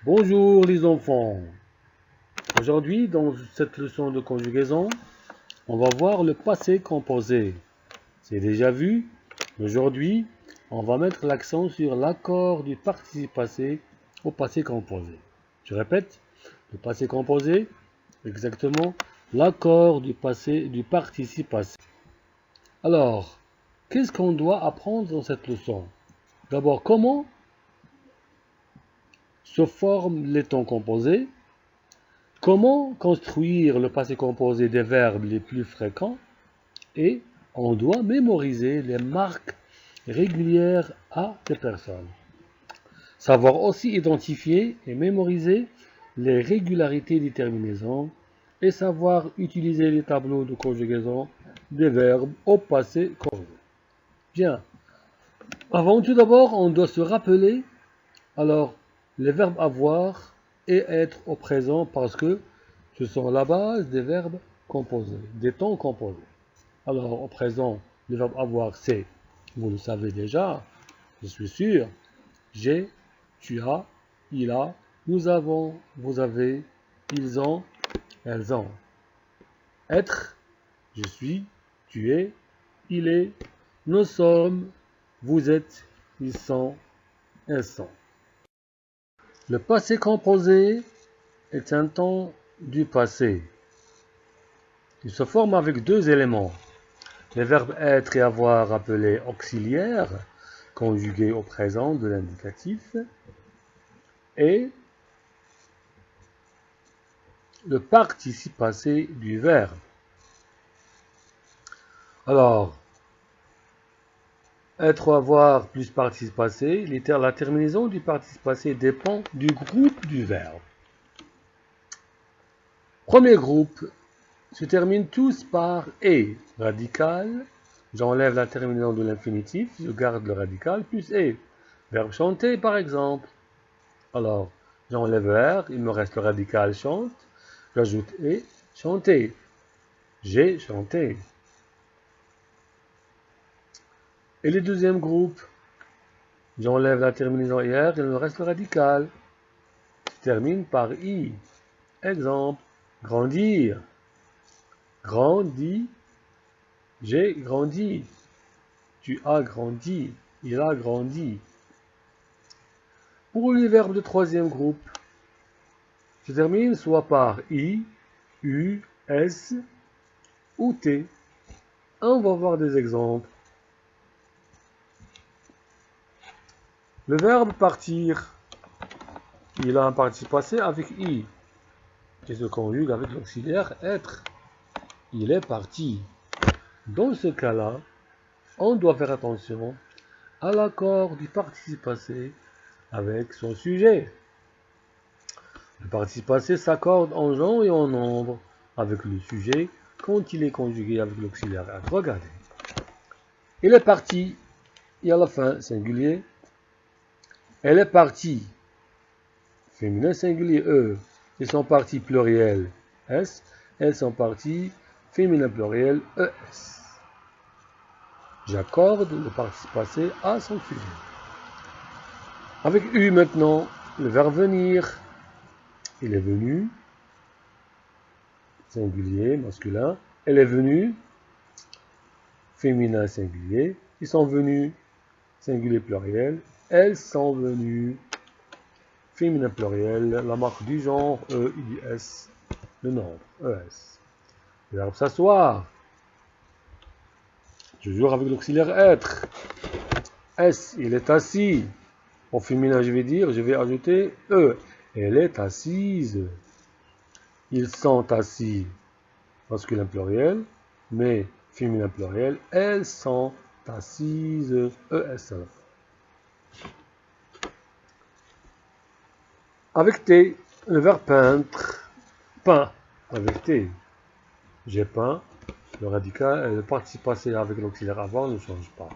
Bonjour les enfants. Aujourd'hui, dans cette leçon de conjugaison, on va voir le passé composé. C'est déjà vu. Aujourd'hui, on va mettre l'accent sur l'accord du participe passé au passé composé. Je répète, le passé composé, exactement, l'accord du participe passé. Alors, qu'est-ce qu'on doit apprendre dans cette leçon? D'abord, comment se forment les temps composés? Comment construire le passé composé des verbes les plus fréquents? Et on doit mémoriser les marques régulières à des personnes. Savoir aussi identifier et mémoriser les régularités des terminaisons et savoir utiliser les tableaux de conjugaison des verbes au passé composé. Bien. Avant tout d'abord, on doit se rappeler alors les verbes avoir et être au présent parce que ce sont la base des verbes composés, des temps composés. Alors, au présent, le verbe avoir, c'est, vous le savez déjà, je suis sûr, j'ai, tu as, il a, nous avons, vous avez, ils ont, elles ont. Être, je suis, tu es, il est, nous sommes, vous êtes, ils sont, elles sont. Le passé composé est un temps du passé. Il se forme avec deux éléments. Les verbes être et avoir appelés auxiliaires, conjugués au présent de l'indicatif, et le participe passé du verbe. Alors, être ou avoir plus participe passé, la terminaison du participe passé dépend du groupe du verbe. Premier groupe se termine tous par et radical. J'enlève la terminaison de l'infinitif, je garde le radical plus et. Verbe chanter par exemple. Alors, j'enlève R, il me reste le radical chante. J'ajoute et chanter. J'ai chanté. Et le deuxième groupe, j'enlève la terminaison IR, il me reste le radical. Je termine par I. Exemple, grandir. Grandi. J'ai grandi. Tu as grandi. Il a grandi. Pour les verbes de troisième groupe, je termine soit par I, U, S ou T. On va voir des exemples. Le verbe partir, il a un participe passé avec I, qui se conjugue avec l'auxiliaire être. Il est parti. Dans ce cas-là, on doit faire attention à l'accord du participe passé avec son sujet. Le participe passé s'accorde en genre et en nombre avec le sujet quand il est conjugué avec l'auxiliaire être. Regardez. Il est parti, et à la fin, singulier. Elle est partie, féminin singulier E. Ils sont partis pluriel S. Elles sont parties féminin pluriel ES. J'accorde le participe passé à son sujet. Avec U maintenant, le verbe venir. Il est venu, singulier, masculin. Elle est venue, féminin singulier. Ils sont venus, singulier pluriel. Elles sont venues, féminin pluriel. La marque du genre E, IS, le nombre ES. Le verbe s'asseoir. Toujours avec l'auxiliaire être. S, il est assis. Au féminin, je vais ajouter E. Elle est assise. Ils sont assis. Masculin pluriel, mais féminin pluriel. Elles sont assises. ES. Avec T, le verbe peindre. Peint. Avec T. J'ai peint. Le radical, le participe passé avec l'auxiliaire avoir ne change pas.